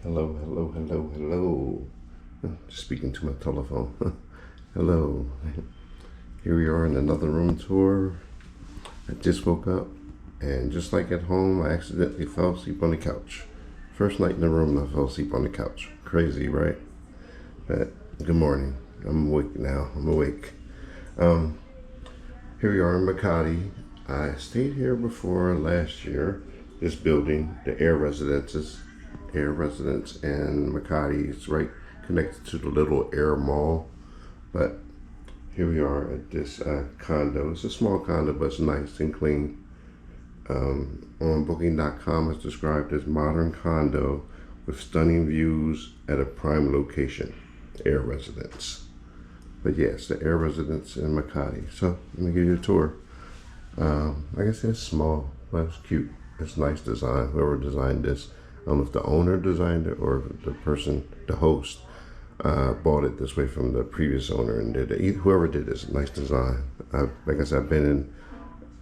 Hello, hello, hello, hello. Just speaking to my telephone. Hello. Here we are in another room tour. I just woke up, and just like at home, I accidentally fell asleep on the couch. First night in the room, I fell asleep on the couch. Crazy, right? But good morning. I'm awake now. I'm awake. Here we are in Makati. I stayed here before last year. This building, the Air Residences. Air Residence in Makati. It's right connected to the little Air Mall. But here we are at this condo. It's a small condo, but it's nice and clean. On Booking.com, it's described as modern condo with stunning views at a prime location. Air Residence. But yes, the Air Residence in Makati. So let me give you a tour. Like I said, it's small, but it's cute. It's nice design. Whoever designed this, I don't know if the owner designed it or the person, the host, bought it this way from the previous owner and did it. Whoever did this, nice design. Like I said, I've been in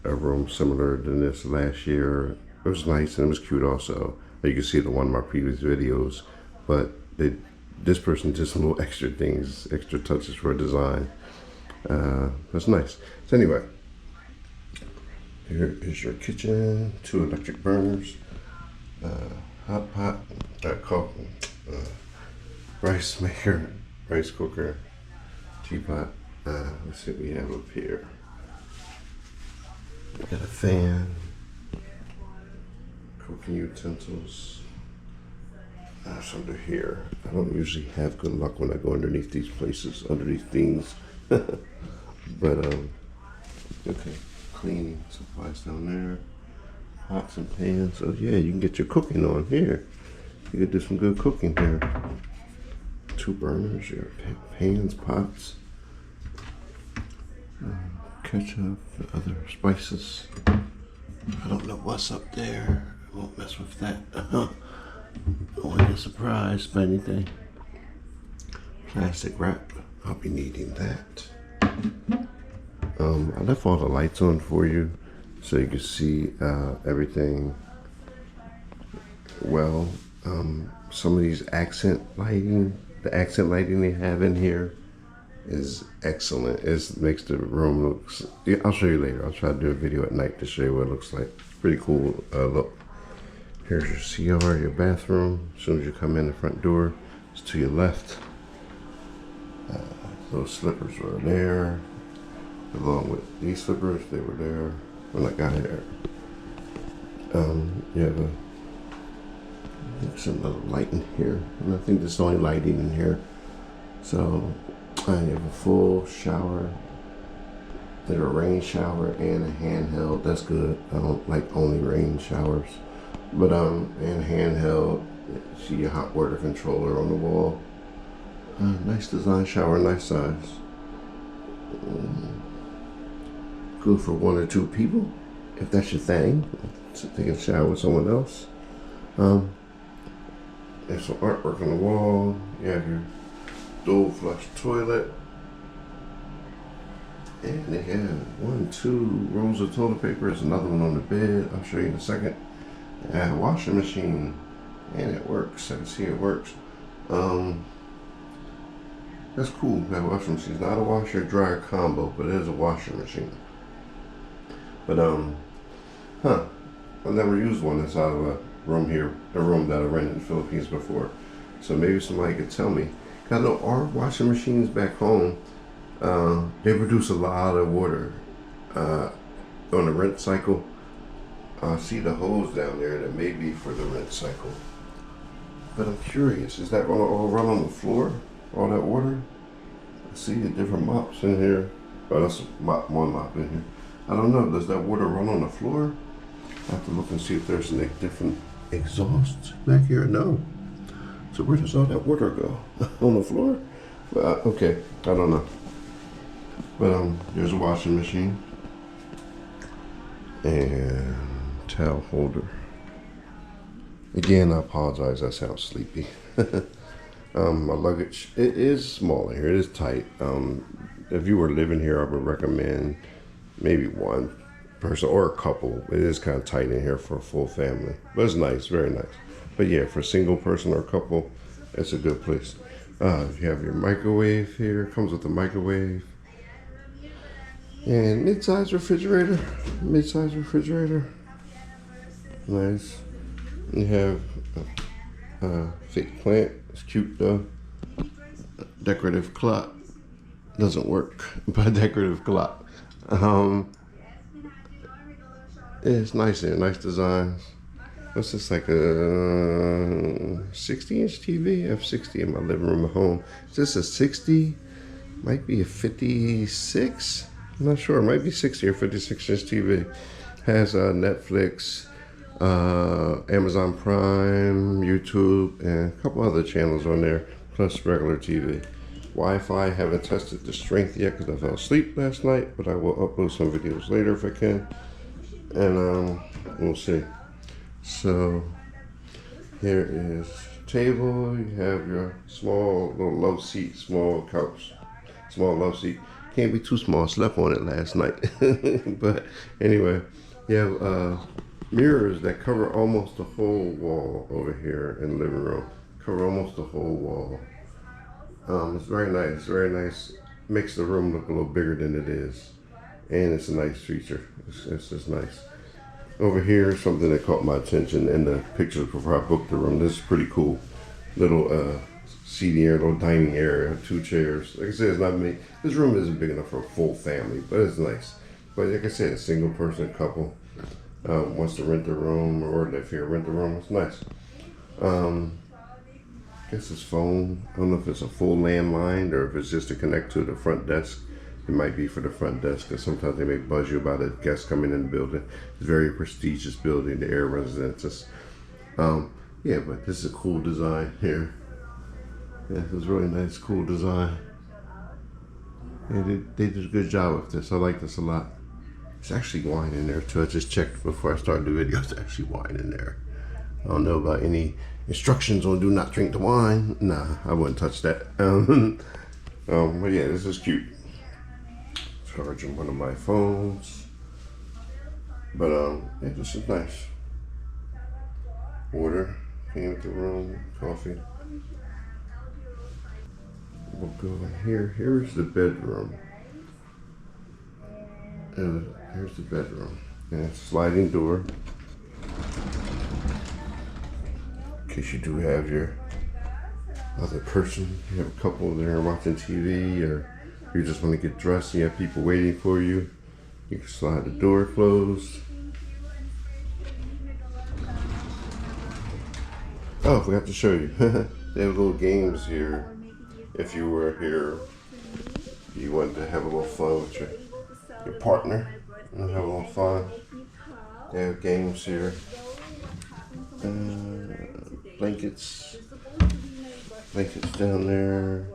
a room similar to this last year. It was nice and it was cute also. You can see the one of my previous videos, but this person did some little extra things, extra touches for design. That's nice. So anyway, here is your kitchen, 2 electric burners, hot pot, rice maker, rice cooker, teapot. Let's see what we have up here. We got a fan, cooking utensils. That's under here. I don't usually have good luck when I go underneath these places, underneath things. But okay, cleaning supplies down there. Pots and pans. So yeah, you can get your cooking on here. You can do some good cooking here. 2 burners, your pans, pots, ketchup, other spices. I don't know what's up there. I won't mess with that. I won't get surprised by anything. Plastic wrap. I'll be needing that. I left all the lights on for you, so you can see everything well. Some of these accent lighting, the accent lighting they have in here is excellent. It makes the room looks, yeah, I'll show you later. I'll try to do a video at night to show you what it looks like. Pretty cool look. Here's your CR, your bathroom. As soon as you come in the front door, it's to your left. Those slippers were there. Along with these slippers, they were there when I got here. You have there's another light in here, and I think there's only lighting in here. So I have a full shower, there's a rain shower and a handheld. That's good. I don't like only rain showers, but and handheld. See your hot water controller on the wall. Nice design shower, nice size. Good for 1 or 2 people, if that's your thing. To take a shower with someone else. There's some artwork on the wall. You have your dual flush toilet. And they have 1, 2 rolls of toilet paper. There's another one on the bed. I'll show you in a second. I have a washing machine, and it works. I can see it works. That's cool. That washing machine is not a washer dryer combo, but it is a washing machine. But I've never used one that's out of a room here, a room that I rented in the Philippines before. So maybe somebody could tell me. I know our washing machines back home, they produce a lot of water on the rinse cycle. I see the hose down there that may be for the rinse cycle. But I'm curious, is that going to all run on the floor? All that water? I see the different mops in here. Oh, that's one mop in here. I don't know, does that water run on the floor? I have to look and see if there's any different exhausts back here. No. So where does all that water go? On the floor? Okay, I don't know. But there's a washing machine. And towel holder. Again, I apologize, I sound sleepy. My luggage, it is small here, it is tight. If you were living here, I would recommend maybe 1 person or a couple. It is kind of tight in here for a full family, but it's nice, very nice. But yeah, for a single person or couple, it's a good place. You have your microwave here. Comes with a microwave. And mid-size refrigerator. Mid-size refrigerator. Nice. You have a fake plant. It's cute though. Decorative clock. Doesn't work, but decorative clock. It's nice there. Nice designs. What's this, like a 60-inch TV? I have 60 in my living room at home. Is this a 60? Might be a 56? I'm not sure. It might be 60 or 56-inch TV. Has Netflix, Amazon Prime, YouTube, and a couple other channels on there, plus regular TV. Wi-Fi, haven't tested the strength yet because I fell asleep last night, but I will upload some videos later if I can. And we'll see. So here is table. You have your small little love seat, small couch, small love seat. Can't be too small. I slept on it last night. But anyway, you have mirrors that cover almost the whole wall over here in the living room. Cover almost the whole wall. It's very nice. Very nice. Makes the room look a little bigger than it is, and it's a nice feature. It's just nice. Over here, something that caught my attention in the pictures before I booked the room. This is pretty cool. Little seating area, little dining area, 2 chairs. Like I said, it's not me. This room isn't big enough for a full family, but it's nice. But like I said, a single person couple wants to rent the room or live here, rent the room. It's nice. I guess it's phone. I don't know if it's a full landline or if it's just to connect to the front desk. It might be for the front desk because sometimes they may buzz you about a guest coming in the building. It's a very prestigious building, the Air Residences. Yeah, but this is a cool design here. Yeah, this is really nice, cool design. Yeah, they did a good job with this. I like this a lot. There's actually wine in there too. I just checked before I started the video. There's actually wine in there. I don't know about any instructions on do not drink the wine. Nah, I wouldn't touch that. But yeah, this is cute. Charging one of my phones. But yeah, this is nice. Water, clean up the room, coffee. We'll go in here. Here's the bedroom. And here's the bedroom. And it's a sliding door. In case you do have your other person, you have a couple there watching TV, or you just want to get dressed and you have people waiting for you. You can slide the door closed. Oh, I forgot to show you. They have little games here. If you were here, you wanted to have a little fun with your partner and have a little fun. They have games here. Blankets down there.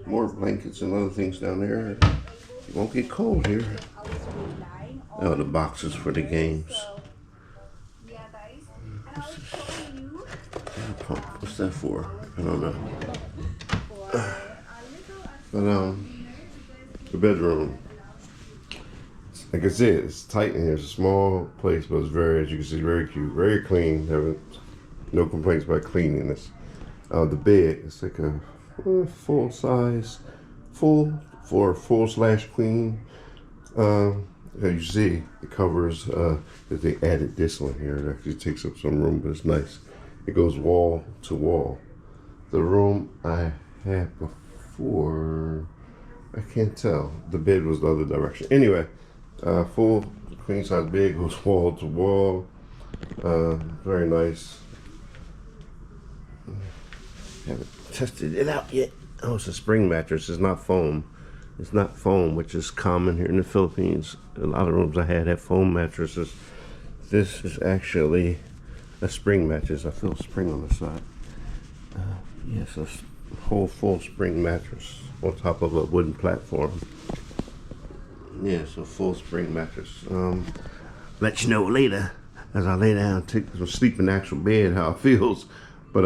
More blankets and other things down there. You won't get cold here. Oh, the boxes for the games. What's that for? I don't know. But the bedroom. Like I said, it's tight in here. It's a small place, but it's very, as you can see, very cute, very clean. No complaints about cleanliness. The bed, it's like a full size, full/queen. As you see, it covers. That they added this one here. It actually takes up some room, but it's nice. It goes wall to wall. The room I had before, I can't tell. The bed was the other direction. Anyway, full queen size bed goes wall to wall. Very nice. Haven't tested it out yet. Oh, it's a spring mattress. It's not foam. It's not foam, which is common here in the Philippines. A lot of rooms I had have foam mattresses. This is actually a spring mattress. I feel a spring on the side. Yes, a whole full spring mattress on top of a wooden platform. Yeah, so full spring mattress. Let you know later as I lay down, take some sleep in the actual bed, how it feels. But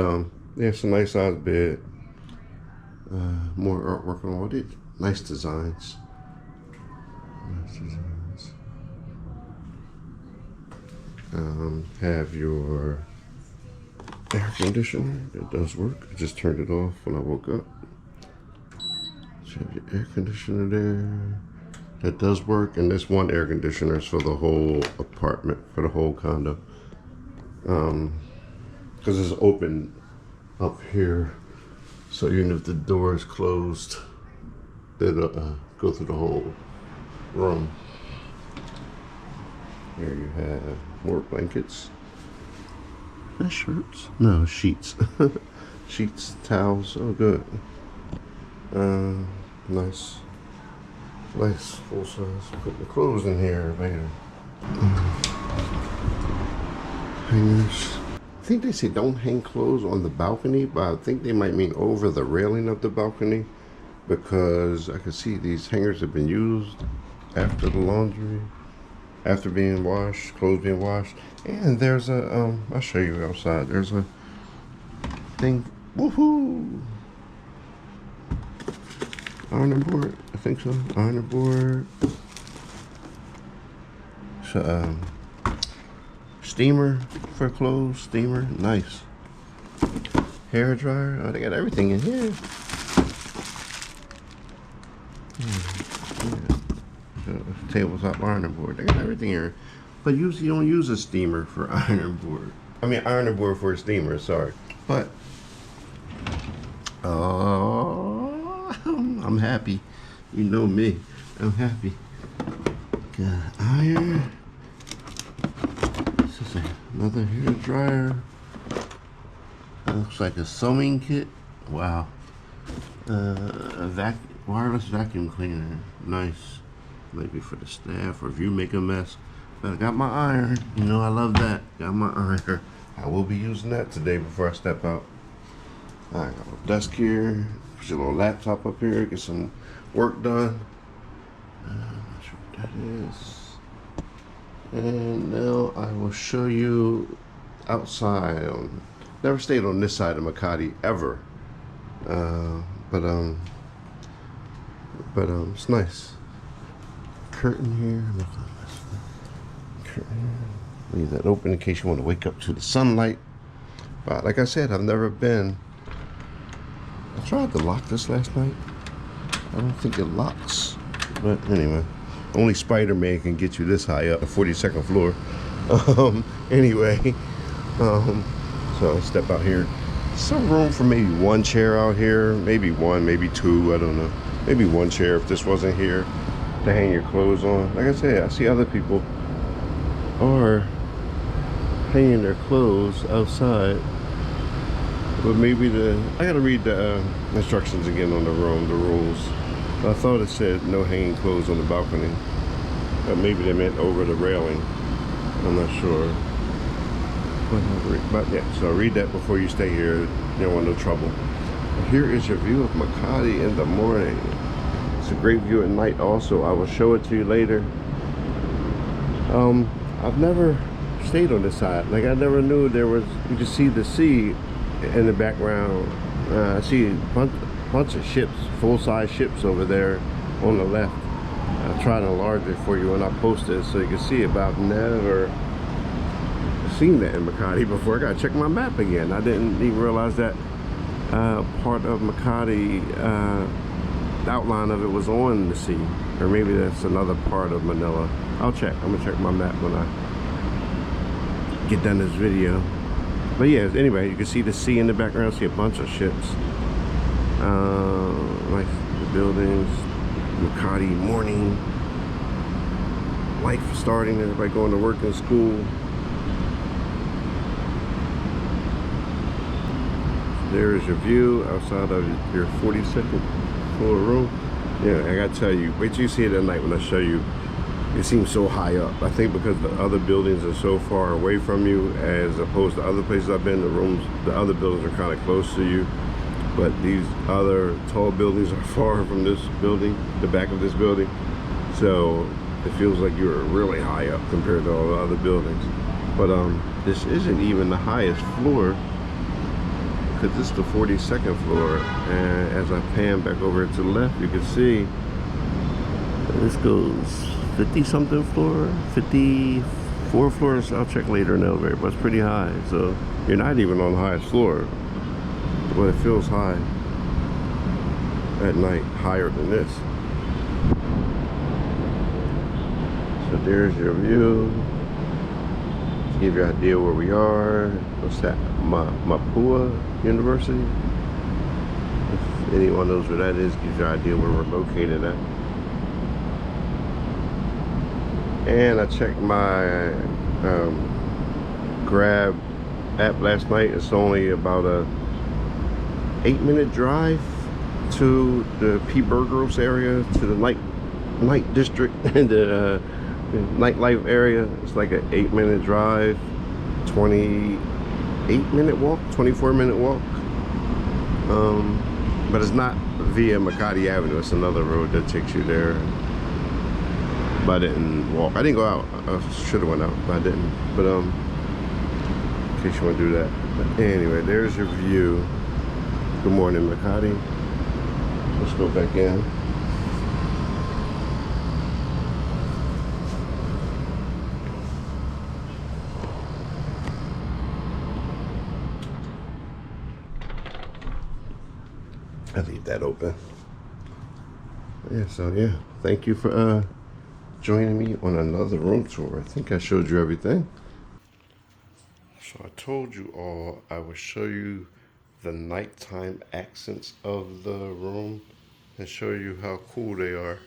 yeah, it's a nice size bed. More artwork on all it. Nice designs. Nice designs. air conditioner that does work. I just turned it off when I woke up. So you have your air conditioner there. That does work, and this one air conditioner is for the whole apartment, for the whole condo. Because it's open up here, so even if the door is closed, it'll go through the whole room. Here you have more blankets. That's shirts? No, sheets. Sheets, towels. Oh, good. Nice. Nice, full size. Put the clothes in here later. Hangers. I think they say don't hang clothes on the balcony, but I think they might mean over the railing of the balcony, because I can see these hangers have been used after the laundry, after being washed, clothes being washed. And there's a, I'll show you outside. There's a thing. Woohoo! Ironing board, I think so. Ironing board. So, steamer for clothes. Steamer, nice. Hair dryer. Oh, they got everything in here. Tabletop ironing board. They got everything here. But usually you don't use a steamer for ironing board. I mean, ironing board for a steamer. Sorry, but I'm happy. You know me. I'm happy. Got iron. This is another hair dryer. That looks like a sewing kit. Wow. A wireless vacuum cleaner. Nice. Maybe for the staff, or if you make a mess. But I got my iron. You know I love that. Got my iron. I will be using that today before I step out. I got a desk here. Put your little laptop up here. Get some work done. I'm not sure what that is. And now I will show you outside. Never stayed on this side of Makati ever. But it's nice. Curtain here. Curtain. Leave that open in case you want to wake up to the sunlight. But like I said, I've never been. I tried to lock this last night. I don't think it locks. But anyway, only Spider-Man can get you this high up, the 42nd floor. Anyway, so I'll step out here. Some room for maybe one chair out here, maybe one, maybe two, I don't know. Maybe one chair if this wasn't here to hang your clothes on. Like I said, I see other people are hanging their clothes outside. But maybe I gotta read the instructions again on the room, the rules. I thought it said no hanging clothes on the balcony. But maybe they meant over the railing. I'm not sure. But yeah, so read that before you stay here. You don't want no trouble. Here is your view of Makati in the morning. It's a great view at night also. I will show it to you later. I've never stayed on this side. Like I never knew there was, you could see the sea in the background. I see a bunch of ships, full-size ships over there on the left. I'll try to enlarge it for you when I post it so you can see it, but I've never seen that in Makati before. I gotta check my map again. I didn't even realize that part of Makati, the outline of it was on the sea, or maybe that's another part of Manila. I'll check. I'm gonna check my map when I get done this video. But yeah, anyway, you can see the sea in the background. See a bunch of ships. Like the buildings, Makati morning, life starting, everybody going to work and school. There is your view outside of your 42nd floor room. Yeah, I gotta tell you, wait till you see it at night when I show you. It seems so high up. I think because the other buildings are so far away from you as opposed to other places I've been, the other buildings are kind of close to you. But these other tall buildings are far from this building, the back of this building. So it feels like you're really high up compared to all the other buildings. But this isn't even the highest floor, because this is the 42nd floor. And as I pan back over to the left, you can see this goes 50 something floor, 54 4 floors. I'll check later in the elevator, but it's pretty high. So you're not even on the highest floor, but it feels high at night, higher than this. So there's your view. To give you an idea where we are. What's that? Mapua University. If anyone knows where that is, gives you an idea where we're located at. And I checked my Grab app last night. It's only about a 8-minute drive to the P. Burgos area, to the night district and the nightlife area. It's like an 8-minute drive, 28-minute walk, 24-minute walk. But it's not via Makati Avenue. It's another road that takes you there. But I didn't walk. I didn't go out. I should have went out, but I didn't. But in case you want to do that. But anyway, there's your view. Good morning, Makati. Let's go back in. I leave that open. Yeah, so yeah, thank you for joining me on another room tour. I think I showed you everything. So I told you all I would show you the nighttime accents of the room and show you how cool they are.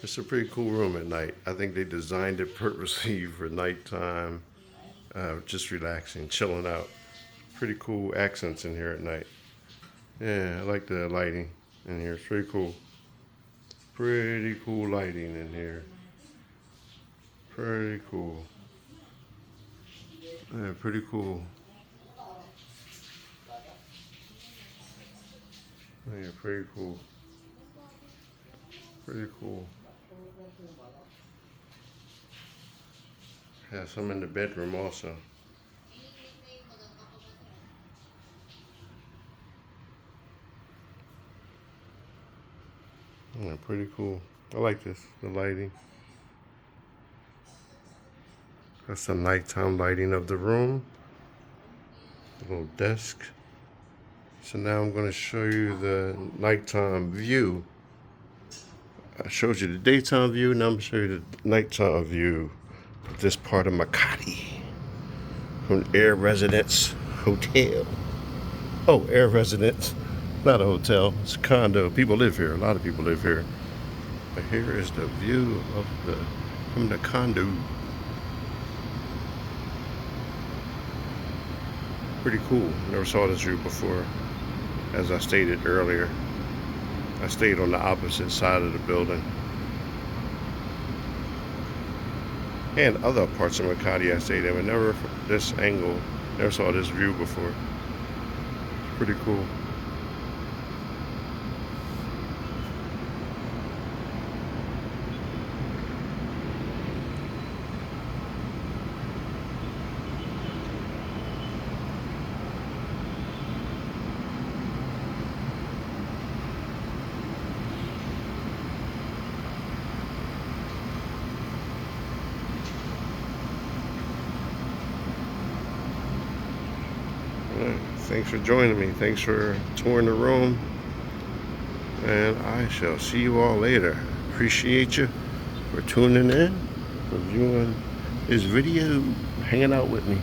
It's a pretty cool room at night. I think they designed it purposely for nighttime, just relaxing, chilling out. Pretty cool accents in here at night. Yeah, I like the lighting in here. It's pretty cool. Pretty cool lighting in here. Pretty cool. Yeah, pretty cool. Yeah, pretty cool. Pretty cool. Have some in the bedroom also. Yeah, pretty cool. I like this, the lighting. That's the nighttime lighting of the room. A little desk. So now I'm going to show you the nighttime view. I showed you the daytime view, now I'm going to show you the nighttime view of this part of Makati. From Air Residence Hotel. Oh, Air Residence. Not a hotel, it's a condo. People live here, a lot of people live here. But here is the view of from the condo. Pretty cool. Never saw this view before. As I stated earlier, I stayed on the opposite side of the building. And other parts of Makati I stayed in, but never from this angle. Never saw this view before. It's pretty cool. Thanks for joining me. Thanks for touring the room. And I shall see you all later. Appreciate you for tuning in, for viewing this video, hanging out with me.